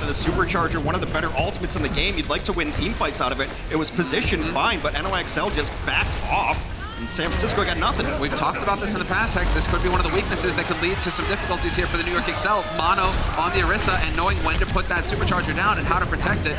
the Supercharger, one of the better ultimates in the game. You'd like to win team fights out of it. It was positioned fine, but NYXL just backed off. And San Francisco got nothing. We've talked about this in the past, Hex. This could be one of the weaknesses that could lead to some difficulties here for the New York Excel. Mono on the Orisa and knowing when to put that Supercharger down and how to protect it.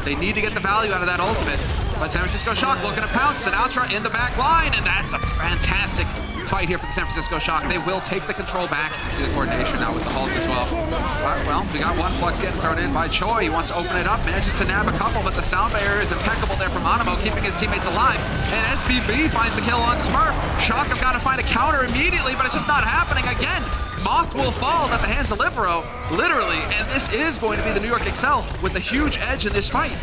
They need to get the value out of that ultimate. But San Francisco Shock looking to pounce. Sinatra in the back line, and that's a fantastic fight here for the San Francisco Shock. They will take the control back. See the coordination now with the Hulk as well. All right, well, we got one Flux getting thrown in by Choi. He wants to open it up, manages to nab a couple, but the sound barrier is impeccable there from Animo, keeping his teammates alive. And SBB finds the kill on Smurf. Shock have got to find a counter immediately, but it's just not happening again. Moth will fall at the hands of Libero, literally, and this is going to be the New York Excel with a huge edge in this fight.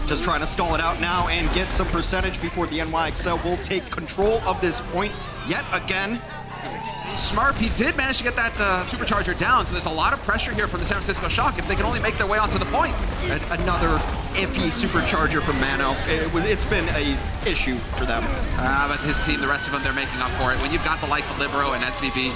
Just trying to stall it out now and get some percentage before the NYXL will take control of this point yet again. Smurf, he did manage to get that Supercharger down, so there's a lot of pressure here from the San Francisco Shock if they can only make their way onto the point. Another iffy Supercharger from Mano. It's been a issue for them. But his team, the rest of them, they're making up for it. When you've got the likes of Libero and SBB,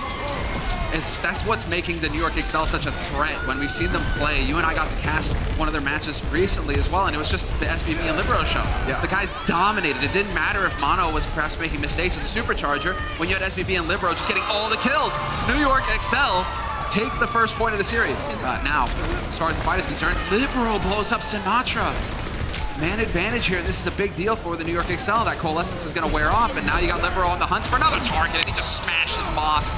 that's what's making the New York Excel such a threat. When we've seen them play, you and I got to cast one of their matches recently as well, and it was just the SBB and Libero show. Yeah. The guys dominated. It didn't matter if Mono was perhaps making mistakes with the Supercharger. When you had SBB and Libero just getting all the kills, New York Excel take the first point of the series. Now, as far as the fight is concerned, Libero blows up Sinatra. Man advantage here, and this is a big deal for the New York Excel. That Coalescence is going to wear off, and now you got Libero on the hunt for another target, and he just smashes Moth.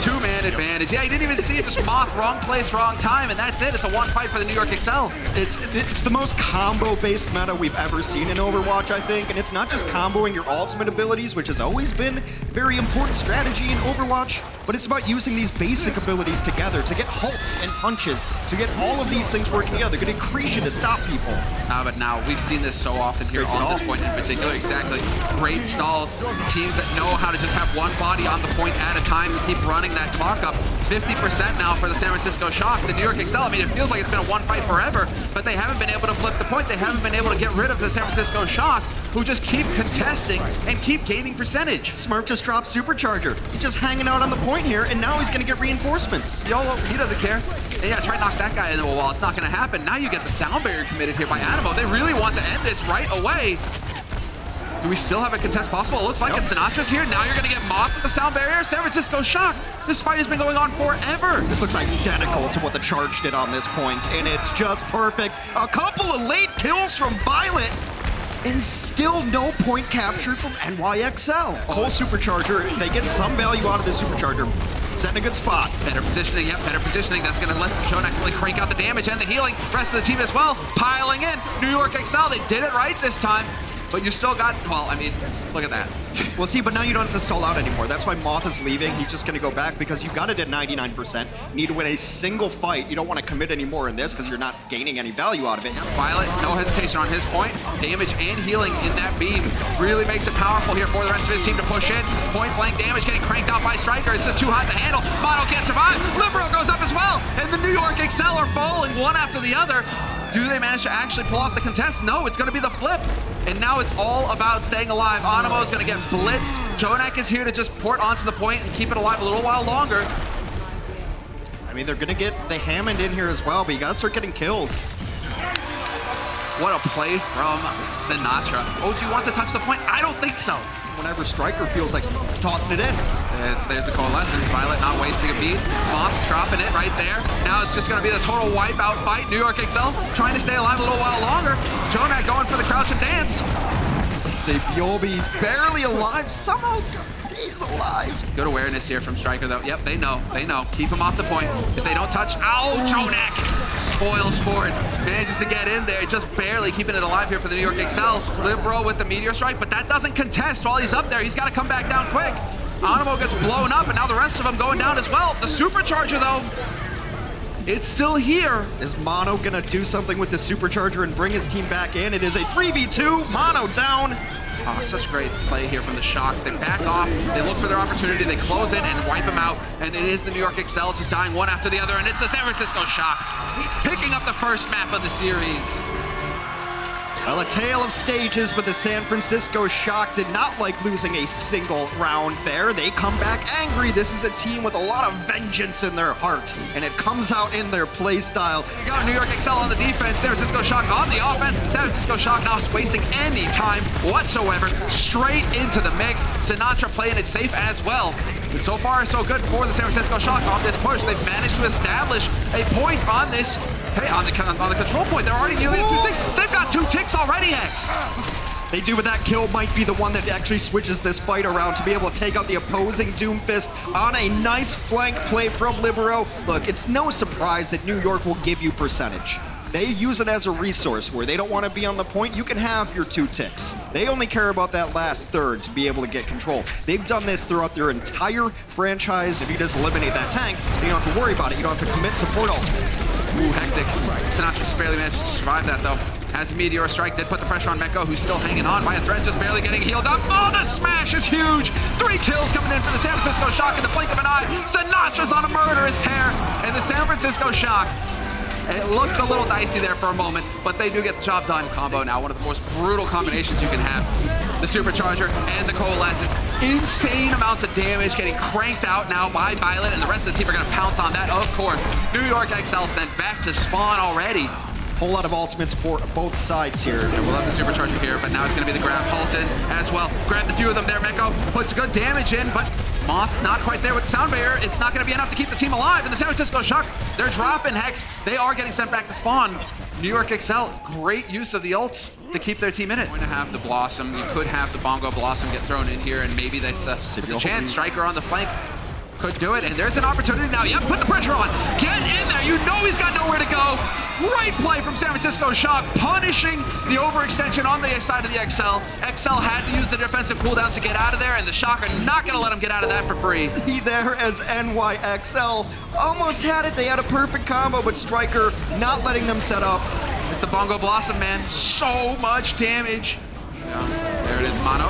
Two-man advantage. Yeah, he didn't even see it, just Moth, wrong place, wrong time, and that's it. It's a one fight for the New York Excel. It's the most combo-based meta we've ever seen in Overwatch, I think, and it's not just comboing your ultimate abilities, which has always been a very important strategy in Overwatch, but it's about using these basic abilities together to get halts and punches, to get all of these things working together, good accretion to stop people. But now, we've seen this so often here on this point in particular. Exactly. Great stalls. Teams that know how to just have one body on the point at a time to keep running that clock up. 50% now for the San Francisco Shock. The New York Excel, I mean, it feels like it's been a one fight forever, but they haven't been able to flip the point. They haven't been able to get rid of the San Francisco Shock, who just keep contesting and keep gaining percentage. Smurf just dropped Supercharger. He's just hanging out on the point here, and now he's going to get reinforcements. YOLO, he doesn't care. And yeah, try to knock that guy into a wall. It's not going to happen. Now you get the sound barrier committed here by Animo. They really want to end this right away. Do we still have a contest possible? It looks like it's Sinatra's here. Now you're going to get Moth with the sound barrier. San Francisco Shock. This fight has been going on forever. This looks identical to what the Charge did on this point, and it's just perfect. A couple of late kills from Violet, and still no point captured from NYXL. Whole Supercharger, they get some value out of the Supercharger. Set in a good spot. Better positioning, yep, better positioning. That's going to let Jonak really crank out the damage and the healing. Rest of the team as well, piling in. New York Excel, they did it right this time. But you still got, well, I mean, look at that. Well, see, but now you don't have to stall out anymore. That's why Moth is leaving. He's just going to go back because you got it at 99%. You need to win a single fight. You don't want to commit anymore in this because you're not gaining any value out of it. Violet, no hesitation on his point. Damage and healing in that beam really makes it powerful here for the rest of his team to push in. Point blank damage getting cranked out by Striker. It's just too hot to handle. Mono can't survive. Libero goes up as well. And the New York Excel are falling one after the other. Do they manage to actually pull off the contest? No, it's going to be the flip. And now it's all about staying alive. Animo is going to get blitzed. Jonak is here to just port onto the point and keep it alive a little while longer. I mean, they're going to get the Hammond in here as well, but you got to start getting kills. What a play from Sinatra. Oh, do you want to touch the point? I don't think so. Whenever Striker feels like tossing it in. There's the Coalescence. Violet not wasting a beat. Moth dropping it right there. Now it's just going to be the total wipeout fight. New York Excel trying to stay alive a little while longer. Jonak going for the crouch and dance. Sabiobi barely alive. Somehow stays alive. Good awareness here from Striker, though. Yep, they know. They know. Keep him off the point. If they don't touch... Ow, Jonak! Spoils for it. Manages to get in there. Just barely keeping it alive here for the New York Excel. Libero with the Meteor Strike, but that doesn't contest while he's up there. He's got to come back down quick. Animo gets blown up, and now the rest of them going down as well. The Supercharger, though, it's still here. Is Mono going to do something with the Supercharger and bring his team back in? It is a 3v2. Mono down. Oh, such great play here from the Shock. They back off, they look for their opportunity, they close in and wipe them out, and it is the New York Excel just dying one after the other, and it's the San Francisco Shock picking up the first map of the series. Well, a tale of stages, but the San Francisco Shock did not like losing a single round there. They come back angry. This is a team with a lot of vengeance in their heart, and it comes out in their play style. You got New York Excel on the defense, San Francisco Shock on the offense. San Francisco Shock not wasting any time whatsoever. Straight into the mix. Sinatra playing it safe as well. But so far, so good for the San Francisco Shock on this push. They've managed to establish a point on this. Hey, on the control point, they're already nearly at 2 ticks. They've got 2 ticks already, Hex. They do, but that kill might be the one that actually switches this fight around to be able to take out the opposing Doomfist on a nice flank play from Libero. Look, it's no surprise that New York will give you percentage. They use it as a resource where they don't want to be on the point. You can have your 2 ticks. They only care about that last third to be able to get control. They've done this throughout their entire franchise. If you just eliminate that tank, you don't have to worry about it. You don't have to commit support ultimates. Ooh, hectic. Sinatra just barely managed to survive that, though. Has a Meteor Strike, did put the pressure on Meko, who's still hanging on by a thread, just barely getting healed up. Oh, the smash is huge! 3 kills coming in for the San Francisco Shock in the blink of an eye. Sinatra's on a murderous tear, and the San Francisco Shock, it looked a little dicey there for a moment, but they do get the job done. Combo now, one of the most brutal combinations you can have. The Supercharger and the Coalescence. Insane amounts of damage getting cranked out now by Violet, and the rest of the team are going to pounce on that, of course. New York XL sent back to spawn already. Whole lot of ultimates for both sides here. And we'll have the Supercharger here, but now it's going to be the grab Halton as well. Grabbed a few of them there. Meko puts good damage in, but Moth not quite there with Sound Barrier. It's not going to be enough to keep the team alive. And the San Francisco Shock, they're dropping Hex. They are getting sent back to spawn. New York XL, great use of the ults to keep their team in it. Going to have the Blossom. You could have the Bongo Blossom get thrown in here, and maybe that's a chance. Striker on the flank could do it, and there's an opportunity now. Yep, put the pressure on. Get in there. You know he's got nowhere to go. Great play from San Francisco Shock, punishing the overextension on the side of the XL. XL had to use the defensive cooldowns to get out of there, and the Shock are not going to let him get out of that for free. See there as NYXL almost had it. They had a perfect combo, but Striker not letting them set up. It's the Bongo Blossom, man. So much damage. Yeah, there it is, Mono.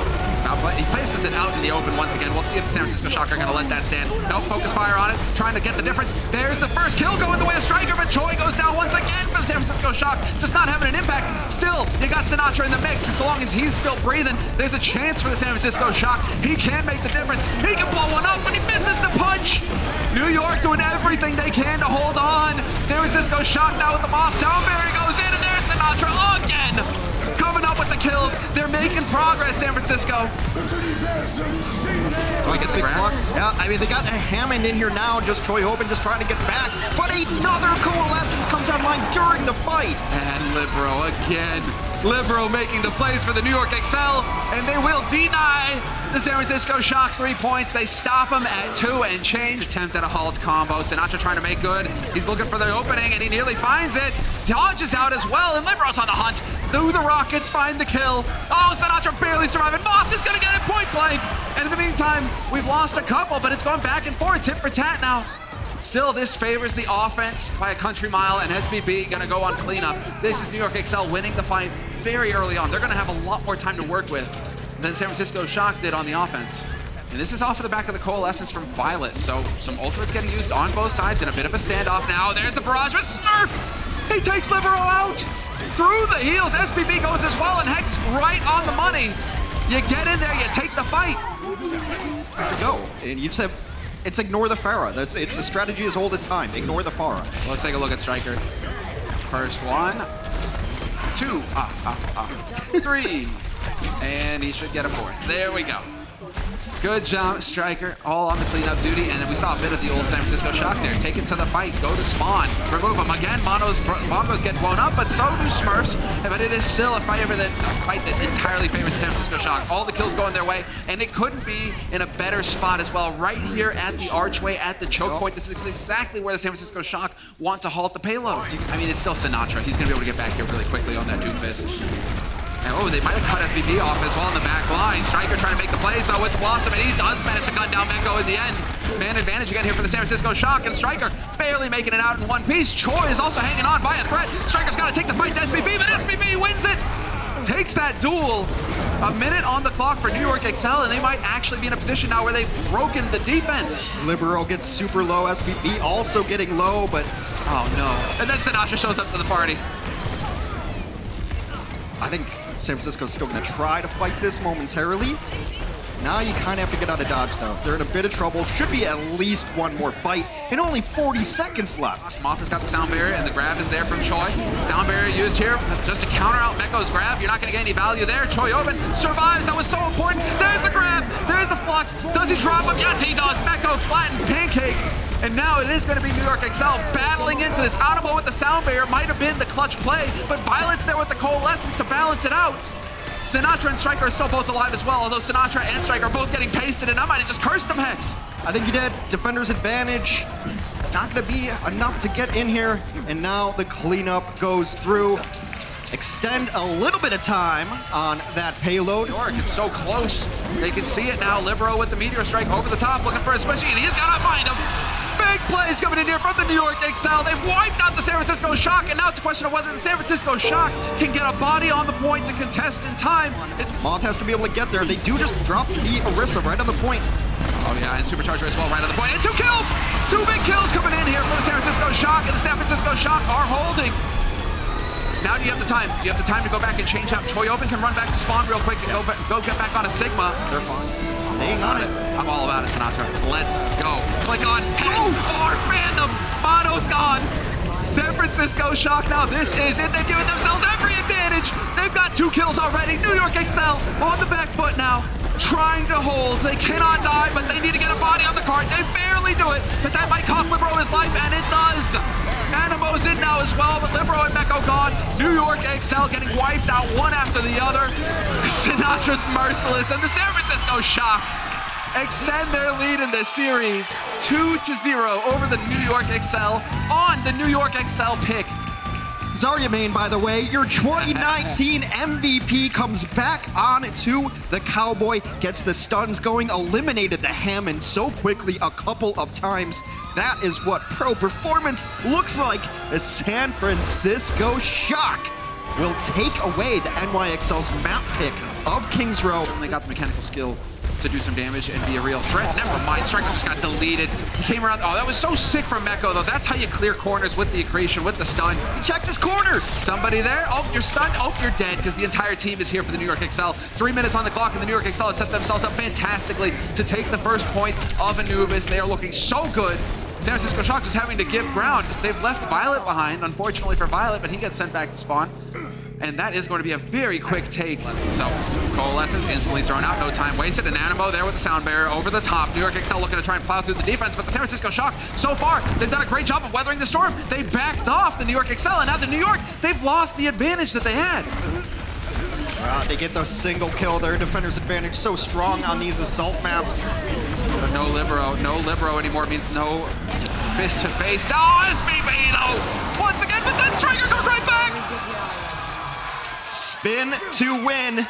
He places it out in the open once again. We'll see if the San Francisco Shock are going to let that stand. No focus fire on it, trying to get the difference. There's the first kill going the way of Striker, but Choi goes down once again for the San Francisco Shock. Just not having an impact. Still, you got Sinatra in the mix, and so long as he's still breathing, there's a chance for the San Francisco Shock. He can make the difference. He can blow one up, but he misses the punch. New York doing everything they can to hold on. San Francisco Shock now with the Moth. Sound Barrier goes in, and there's Sinatra again. Coming up with the kills. They're making progress, San Francisco. We get the blocks. Yeah, I mean, they got a Hammond in here now. Just Troy Open just trying to get back. But another Coalescence comes online during the fight. And Libero again. Libero making the plays for the New York XL, and they will deny the San Francisco Shock 3 points. They stop him at 2 and change. Attempt at a Halt combo. Sinatra trying to make good. He's looking for the opening, and he nearly finds it. Dodges out as well, and Libero's on the hunt. Through the Rockets, find the kill. Oh, Sinatra barely surviving. Moth is going to get it point blank. And in the meantime, we've lost a couple, but it's going back and forth, tit for tat now. Still, this favors the offense by a country mile, and SBB going to go on cleanup. This is New York XL winning the fight very early on. They're going to have a lot more time to work with than San Francisco Shock did on the offense. And this is off of the back of the Coalescence from Violet, so some ultimates getting used on both sides in a bit of a standoff now. There's the barrage with Snurf! He takes Libero out! Through the heels, SBB goes as well, and Hex right on the money. You get in there, you take the fight. There you go. And you just have, it's ignore the Pharah. It's a strategy as old as time. Ignore the Pharah. Well, let's take a look at Striker. First one, 2, 3, and he should get a 4th. There we go. Good job, Striker, all on the cleanup duty, and then we saw a bit of the old San Francisco Shock there. Take it to the fight, go to spawn, remove him. Again, Bongos get blown up, but so do Smurfs, but it is still a fight that entirely favors San Francisco Shock. All the kills going their way, and it couldn't be in a better spot as well. Right here at the archway, at the choke point, this is exactly where the San Francisco Shock want to halt the payload. I mean, it's still Sinatra. He's going to be able to get back here really quickly on that Doomfist. And, oh, they might have cut SBB off as well in the back line. Striker trying to make the plays, though, with Blossom, and he does manage to cut down Meko in the end. Man advantage again here for the San Francisco Shock, and Striker barely making it out in one piece. Choi is also hanging on by a thread. Striker's got to take the fight to SBB, but SBB wins it! Takes that duel. A minute on the clock for New York XL, and they might actually be in a position now where they've broken the defense. Libero gets super low, SBB also getting low, but... Oh, no. And then Sinatra shows up to the party. I think San Francisco's still going to try to fight this momentarily. Now you kind of have to get out of dodge, though. They're in a bit of trouble. Should be at least one more fight, and only 40 seconds left. Moth has got the sound barrier, and the grab is there from Choi. Sound barrier used here just to counter out Meko's grab. You're not going to get any value there. Choi open, survives. That was so important. There's the grab. There's the flux. Does he drop him? Yes, he does. Meko flattened pancake. And now it is going to be New York Excel battling into this. Animo with the sound barrier might have been the clutch play, but Violet's there with the coalescence to balance it out. Sinatraa and Striker are still both alive as well, although Sinatraa and Striker are both getting pasted, and I might have just cursed them, Hex. I think you did. Defender's advantage. It's not going to be enough to get in here, and now the cleanup goes through. Extend a little bit of time on that payload. New York, it's so close. They can see it now. Libero with the Meteor Strike over the top, looking for a squishy, and he's got to find him. Big plays coming in here from the New York Excel. They've wiped out the San Francisco Shock, and now it's a question of whether the San Francisco Shock can get a body on the point to contest in time. Moth has to be able to get there. They do just drop the Orisa right on the point. Oh yeah, and Supercharger as well right on the point. And 2 kills! 2 big kills coming in here for the San Francisco Shock, and the San Francisco Shock are holding. Now do you have the time? Do you have the time to go back and change out? Choi Open can run back to spawn real quick and go get back on a Sigma. They're fine. Staying on it. I'm all about it, Sinatraa. Let's go. Click on or fandom. Mono's gone. San Francisco Shock now. This is it. They've given themselves every advantage. They've got 2 kills already. New York Excel on the back foot now. Trying to hold. They cannot die, but they need to get a body on the cart. They barely do it, but that might cost Libero his life, and it does. Animo's in now as well, but Libero and Meko gone. New York Excel getting wiped out one after the other. Sinatra's merciless, and the San Francisco Shock extend their lead in this series 2-0 over the New York Excel on the New York Excel pick. Zarya Main, by the way, your 2019 MVP comes back on to the Cowboy, gets the stuns going, eliminated the Hammond so quickly a couple of times. That is what pro performance looks like. The San Francisco Shock will take away the NYXL's map pick of Kings Row. Certainly got the mechanical skill to do some damage and be a real threat. Never mind, Striker just got deleted. He came around. Oh, that was so sick from Meko, though. That's how you clear corners with the accretion, with the stun. He checked his corners. Somebody there. Oh, you're stunned. Oh, you're dead, because the entire team is here for the New York Excel. 3 minutes on the clock, and the New York Excel have set themselves up fantastically to take the first point of Anubis. They are looking so good. San Francisco Shock just having to give ground. They've left Violet behind, unfortunately for Violet, but he gets sent back to spawn. And that is going to be a very quick take. So, Coalescence instantly thrown out, no time wasted. And Animo there with the sound barrier over the top. New York Excel looking to try and plow through the defense, but the San Francisco Shock, so far, they've done a great job of weathering the storm. They backed off the New York Excel, and now the New York, they've lost the advantage that they had. They get the single kill. Their defender's advantage so strong on these assault maps. But no Libero anymore means no face-to-face. Oh, SBB though! Once again, but then Striker comes right back! Spin to win.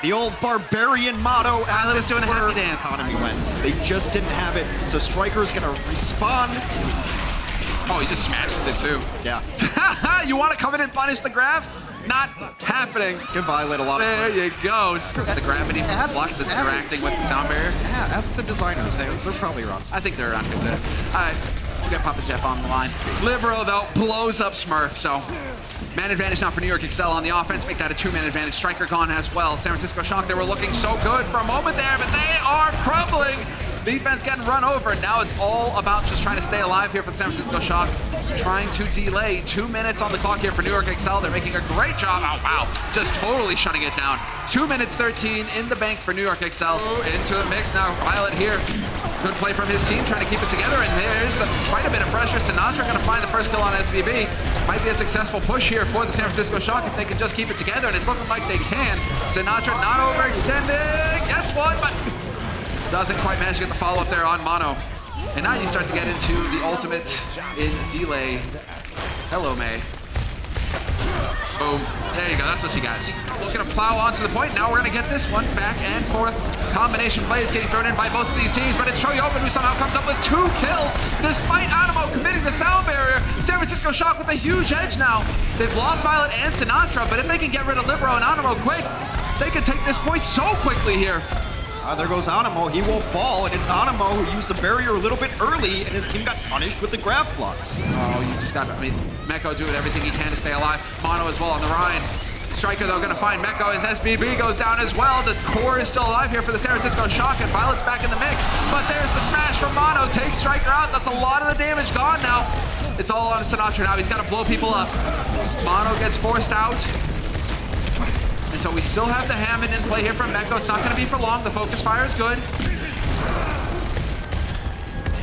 The old barbarian motto as this doing a happy dance. Economy win. They just didn't have it, so Striker's gonna respawn. Oh, he just smashes it too. Yeah. You want to come in and punish the grab? Not happening. Give Violet a lot of There you go. The gravity from the flux that's interacting with the sound barrier. Yeah, ask the designers. They're probably wrong. I think they're on good side. All right, we'll get Papa Jeff on the line. Libero, though, blows up Smurf, so man advantage now for New York Excel on the offense. Make that a 2-man advantage. Striker gone as well. San Francisco Shock, they were looking so good for a moment there, but they are crumbling. Defense getting run over, and now it's all about just trying to stay alive here for the San Francisco Shock. Trying to delay. 2 minutes on the clock here for New York Excel. They're making a great job. Oh, wow. Just totally shutting it down. 2 minutes 13 in the bank for New York Excel. Into the mix now. Violet here. Good play from his team, trying to keep it together, and there's quite a bit of pressure. Sinatraa going to find the first kill on SVB. Might be a successful push here for the San Francisco Shock if they can just keep it together, and it's looking like they can. Sinatraa not overextending. Gets one, but doesn't quite manage to get the follow-up there on Mono. And now you start to get into the ultimate in delay. Hello, May. Boom. There you go. That's what she got. Looking to plow onto the point. Now we're going to get this one back and forth. Combination plays getting thrown in by both of these teams, but it's Choi Open who somehow comes up with 2 kills despite Animo committing the sound barrier. San Francisco Shock with a huge edge now. They've lost Violet and Sinatraa, but if they can get rid of Libero and Animo quick, they can take this point so quickly here. There goes Animo. He will fall, and it's Animo who used the barrier a little bit early, and his team got punished with the grab flux. Oh, you just got, Meko doing everything he can to stay alive. Mono as well on the Rhine. Striker, though, going to find Mecco as SBB goes down as well. The core is still alive here for the San Francisco Shock, and Violet's back in the mix. But there's the smash from Mono. Takes Striker out. That's a lot of the damage gone now. It's all on Sinatra now. He's got to blow people up. Mono gets forced out. And so we still have the Hammond in play here from Mecco. It's not going to be for long. The focus fire is good.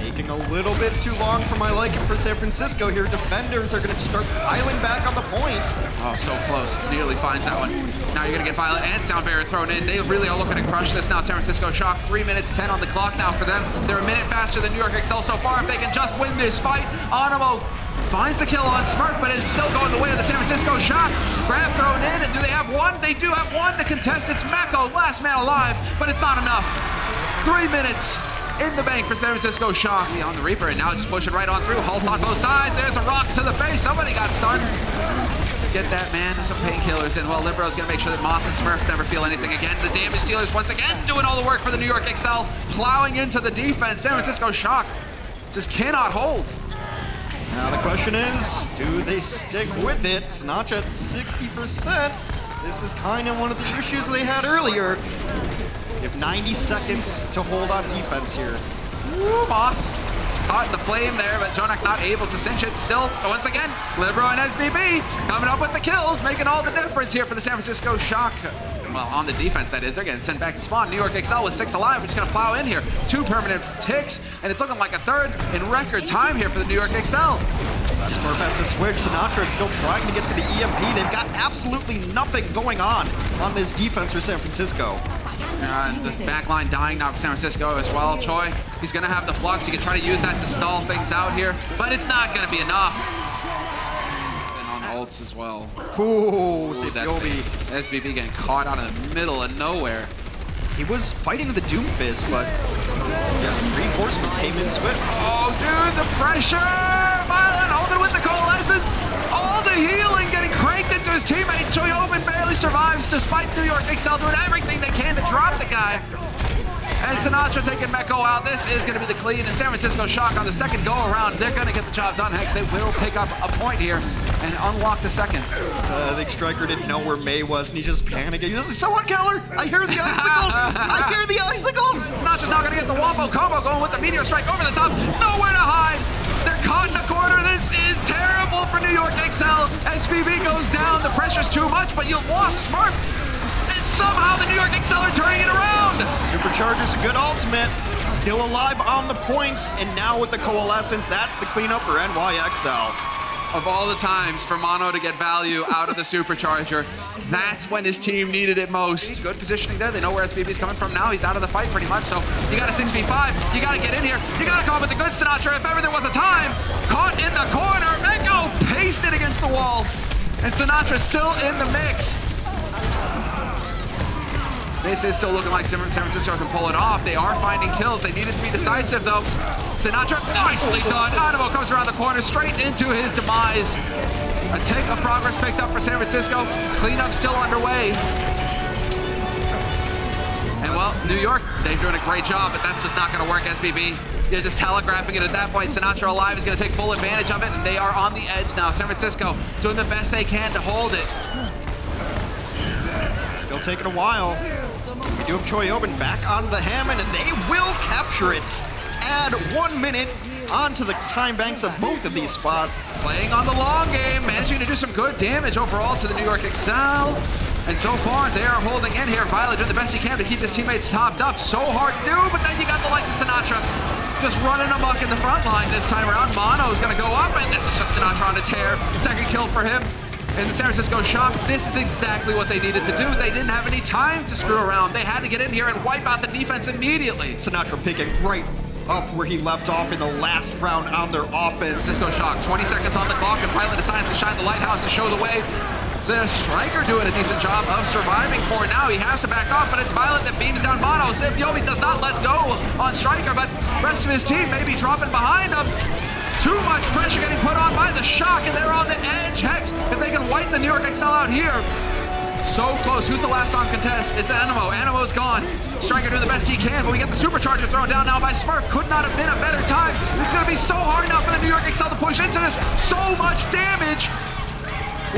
Taking a little bit too long for my liking for San Francisco here. Defenders are going to start piling back on the point. Oh, so close. Nearly finds that one. Now you're going to get Violet and Sound Barrier thrown in. They really are looking to crush this now. San Francisco Shock, 3 minutes 10 on the clock now for them. They're a minute faster than New York Excel so far. If they can just win this fight, Animo finds the kill on Smurf, but it's still going the way of the San Francisco Shock. Grab thrown in, and do they have one? They do have one to contest. It's Mecco, last man alive, but it's not enough. 3 minutes in the bank for San Francisco Shock. On the Reaper, and now just push it right on through. Halt on both sides. There's a rock to the face. Somebody got stunned. Get that man some painkillers in. Well, Libero's gonna make sure that Moth and Smurf never feel anything again. The damage dealers once again doing all the work for the New York Excel, plowing into the defense. San Francisco Shock just cannot hold. Now the question is, do they stick with it? Sinatra at 60%. This is kind of one of the issues they had earlier. You have 90 seconds to hold on defense here. Woo, Moth caught in the flame there, but Jonak not able to cinch it. Still, once again, Libero and SBB coming up with the kills, making all the difference here for the San Francisco Shock. Well, on the defense, that is. They're getting sent back to spawn. New York Excel with 6 alive. We're just going to plow in here. 2 permanent ticks, and it's looking like a 3rd in record time here for the New York Excel. Smurf has to switch. Sinatra is still trying to get to the EMP. They've got absolutely nothing going on this defense for San Francisco. And this backline dying now for San Francisco as well. Choi, he's going to have the flux. He can try to use that to stall things out here, but it's not going to be enough. And on ults as well. Ooh, SBB getting caught out in the middle of nowhere. He was fighting with the Doom Fist, but yeah, reinforcements came in swift. Oh, dude, the pressure! Violet holding with the coalescence. All the healing getting cranked into his teammate. Choyobin barely survives despite New York Excel doing everything they can to drop the guy. And Sinatra taking Mecco out. This is going to be the clean. And San Francisco Shock on the second go around. They're going to get the job done, Hex. They will pick up a point here and unlock the second. I think Striker didn't know where May was, and he just panicked. He was like, someone kill her! I hear the icicles! I hear the icicles! Sinatra's not going to get the Wombo combo going with the Meteor Strike over the top. Nowhere to hide! They're caught in a corner. This is terrible for New York Excel. SBB goes down. The pressure's too much, but you lost Smurf. And somehow the New York Excel are turning it around. Supercharger's a good ultimate. Still alive on the points, and now with the coalescence, that's the cleanup for NYXL. Of all the times for Mono to get value out of the Supercharger, that's when his team needed it most. Good positioning there. They know where SBB's coming from now. He's out of the fight pretty much, so you got a 6v5. You got to get in here. You got to come up with the good Sinatra if ever there was a time. Caught in the corner. Mecco pasted against the wall. And Sinatra still in the mix. This is still looking like San Francisco can pull it off. They are finding kills. They need it to be decisive, though. Sinatra, nicely done. Animo comes around the corner, straight into his demise. A take of progress picked up for San Francisco. Cleanup still underway. And, well, New York, they're doing a great job, but that's just not going to work, SBB. You're just telegraphing it at that point. Sinatra alive is going to take full advantage of it, and they are on the edge now. San Francisco doing the best they can to hold it. Still taking a while. We do have Choyobin back on the Hammond, and they will capture it. Add 1 minute onto the time banks of both of these spots. Playing on the long game, managing to do some good damage overall to the New York Excel. And so far, they are holding in here. Violet doing the best he can to keep his teammates topped up. So hard to do, but then you got the likes of Sinatra just running amok in the front line this time around. Mono's gonna go up, and this is just Sinatra on a tear. Second kill for him. And the San Francisco Shock, this is exactly what they needed to do. They didn't have any time to screw around. They had to get in here and wipe out the defense immediately. Sinatra picking right up where he left off in the last round on their offense. San Francisco Shock, 20 seconds on the clock, and Violet decides to shine the lighthouse to show the way. The Striker doing a decent job of surviving for now. He has to back off, but it's Violet that beams down Mono. Yobi does not let go on Striker, but the rest of his team may be dropping behind him. Too much pressure getting put on by the Shock, and they're on the edge. Hex, if they can wipe the New York Excel out here. So close. Who's the last on contest? It's Animo. Animo's gone. Striker doing the best he can, but we get the Supercharger thrown down now by Smurf. Could not have been a better time. It's going to be so hard now for the New York Excel to push into this. So much damage.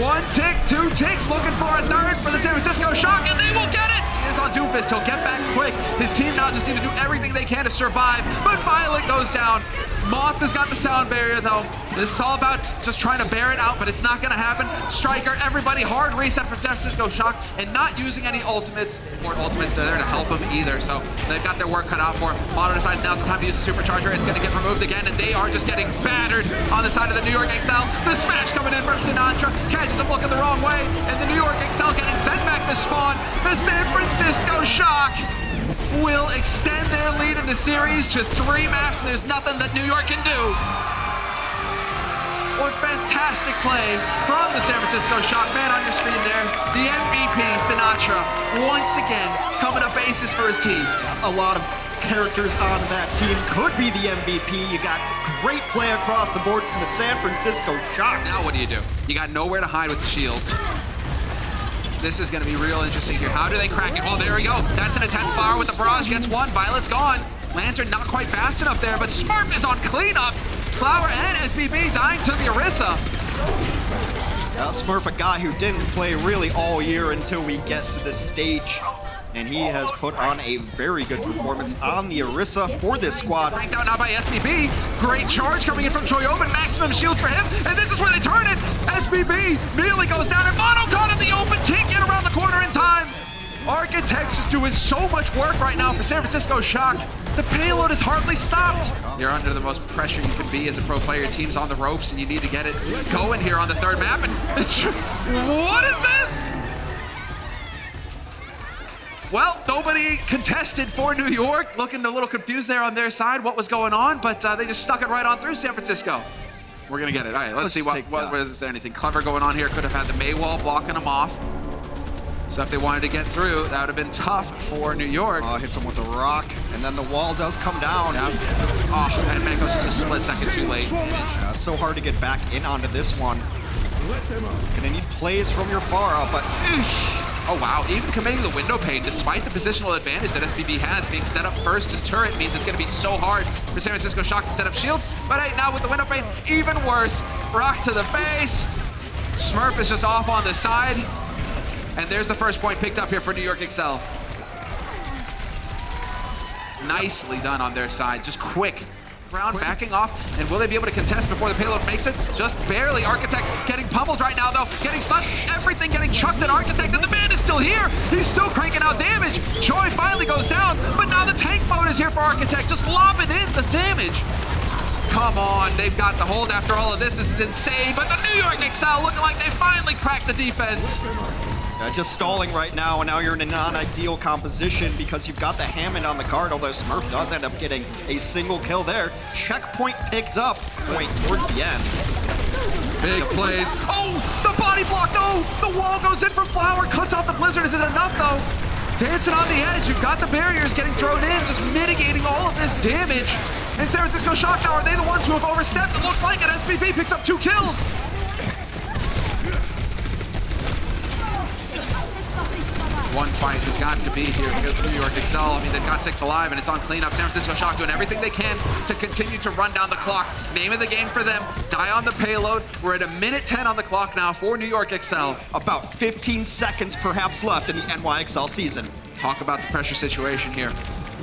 1 tick, 2 ticks, looking for a third for the San Francisco Shock, and they will get it! He is on Doomfist, he'll get back quick. His team now just need to do everything they can to survive, but Violet goes down. Moth has got the sound barrier though. This is all about just trying to bear it out, but it's not gonna happen. Striker, everybody, hard reset from San Francisco Shock, and not using any ultimates. Or ultimates, they're there to help him either, so they've got their work cut out for him. Mono decides now's the time to use the supercharger. It's gonna get removed again, and they are just getting battered on the side of the New York Excel. The smash coming in from Sinatra, catches him looking the wrong way, and the New York Excel getting sent back to spawn. The San Francisco Shock will extend their lead in the series. Just 3 maps, and there's nothing that New York can do. What fantastic play from the San Francisco Shock. Man on your screen there, the MVP, Sinatra, once again coming up aces for his team. A lot of characters on that team could be the MVP. You got great play across the board from the San Francisco Shock. Now what do? You got nowhere to hide with the shields. This is going to be real interesting here. How do they crack it? Well, there we go. That's an attack. Flower with the barrage gets one. Violet's gone. Lantern not quite fast enough there, but Smurf is on cleanup. Flower and SBB dying to the Orisa. Smurf, a guy who didn't play really all year until we get to this stage. And he has put on a very good performance on the Orisa for this squad. Ranked out now by SBB. Great charge coming in from Choyoban. Maximum shields for him. And this is where they turn it. SBB nearly goes down. And Mono caught in the open. Can't get around the corner in time. Architects just doing so much work right now for San Francisco Shock. The payload is hardly stopped. You're under the most pressure you can be as a pro player. Your team's on the ropes and you need to get it going here on the 3rd map. And what is this? Well, nobody contested for New York. Looking a little confused there on their side what was going on, but they just stuck it right on through San Francisco. We're gonna get it. All right, let's see what is there anything clever going on here. Could have had the May wall blocking them off. So if they wanted to get through, that would have been tough for New York. Oh, hits him with the rock, and then the wall does come down. Yeah. Oh, and Mango's just a split second too late. Yeah, it's so hard to get back in onto this one. Gonna need plays from your far out, but oh wow, even committing the window pane, despite the positional advantage that SBB has, being set up first as turret means it's gonna be so hard for San Francisco Shock to set up shields. But hey, now with the window pane, even worse. Rock to the face. Smurf is just off on the side. And there's the first point picked up here for New York Excel. Nicely done on their side, just quick. Round backing off, and will they be able to contest before the payload makes it? Just barely. Architect getting pummeled right now though, getting stunned, everything getting chucked at Architect, and the man is still here. He's still cranking out damage. Joy finally goes down, but now the tank mode is here for Architect, just lobbing in the damage. Come on, they've got the hold after all of this. This is insane, but the New York Excel looking like they finally cracked the defense. Just stalling right now, and now you're in a non-ideal composition because you've got the Hammond on the card, although Smurf does end up getting a single kill there. Checkpoint picked up, point towards the end. Big plays. Oh, the body block, no! The wall goes in from Flower, cuts out the Blizzard. Is it enough, though? Dancing on the edge, you've got the barriers getting thrown in, just mitigating all of this damage. And San Francisco Shock now, are they the ones who have overstepped? It looks like it. SPP picks up 2 kills. One fight has got to be here because New York Excel, I mean, they've got 6 alive and it's on cleanup. San Francisco Shock doing everything they can to continue to run down the clock. Name of the game for them, die on the payload. We're at a minute 10 on the clock now for New York Excel. About 15 seconds perhaps left in the NYXL season. Talk about the pressure situation here.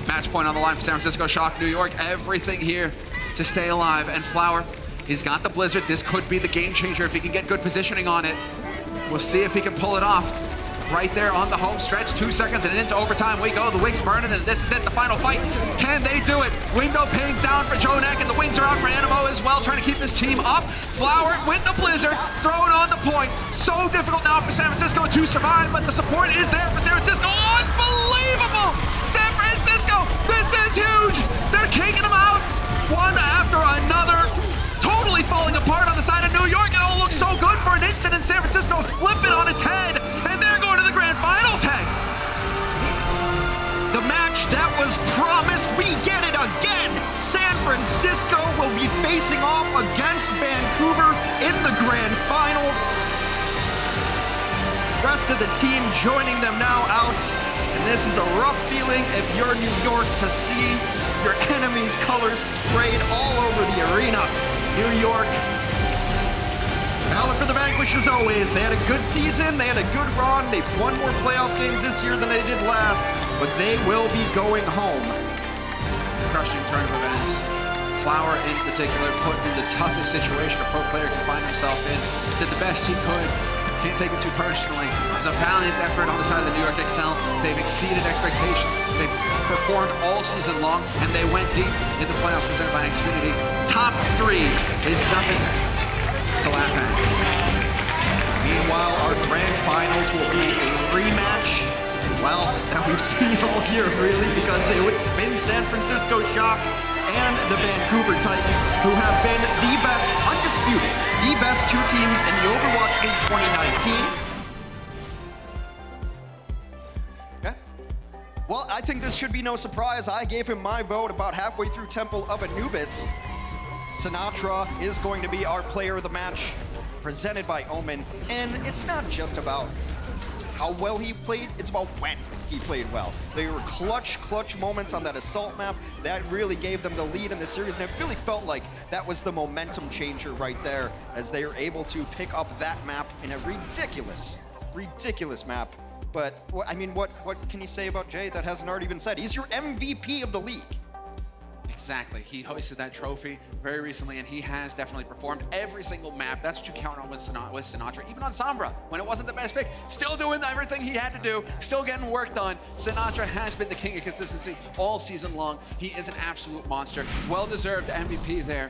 Match point on the line for San Francisco Shock. New York, everything here to stay alive. And Flower, he's got the Blizzard. This could be the game changer if he can get good positioning on it. We'll see if he can pull it off. Right there on the home stretch, 2 seconds and into overtime we go. The wings burning, and this is it, the final fight. Can they do it? Window panes down for Jonek, and the wings are out for Animo as well, trying to keep his team up. Flower with the Blizzard, throwing on the point. So difficult now for San Francisco to survive, but the support is there for San Francisco. Unbelievable! San Francisco, this is huge! They're kicking them out, one after another. Totally falling apart on the side of New York. It all looks so good for an instant, and San Francisco flip it on its head, and they're going to the grand finals, Hex. The match that was promised, we get it again. San Francisco will be facing off against Vancouver in the grand finals. Rest of the team joining them now out, and this is a rough feeling if you're New York to see your enemy's colors sprayed all over the arena. New York Valor for the Vanquish as always. They had a good season, they had a good run, they've won more playoff games this year than they did last, but they will be going home. Crushing turn of events. Flower in particular put in the toughest situation a pro player could find himself in. Did the best he could. Can't take it too personally. It was a valiant effort on the side of the New York Excel. They've exceeded expectations. They've performed all season long, and they went deep in the playoffs presented by Xfinity. Top 3 is nothing to laugh at. Meanwhile, our grand finals will be a rematch, well, that we've seen all year, really, because it would spin San Francisco Shock and the Vancouver Titans, who have been the best, undisputed, the best 2 teams in the Overwatch League 2019. Okay. Well, I think this should be no surprise. I gave him my vote about halfway through Temple of Anubis. Sinatra is going to be our player of the match, presented by Omen. And it's not just about how well he played, it's about when he played well. There were clutch moments on that Assault map that really gave them the lead in the series, and it really felt like that was the momentum changer right there, as they were able to pick up that map in a ridiculous map. But, I mean, what can you say about Jay that hasn't already been said? He's your MVP of the league. Exactly. He hoisted that trophy very recently, and he has definitely performed every single map. That's what you count on with Sinatra. Even on Sombra, when it wasn't the best pick, still doing everything he had to do, still getting work done. Sinatra has been the king of consistency all season long. He is an absolute monster. Well-deserved MVP there.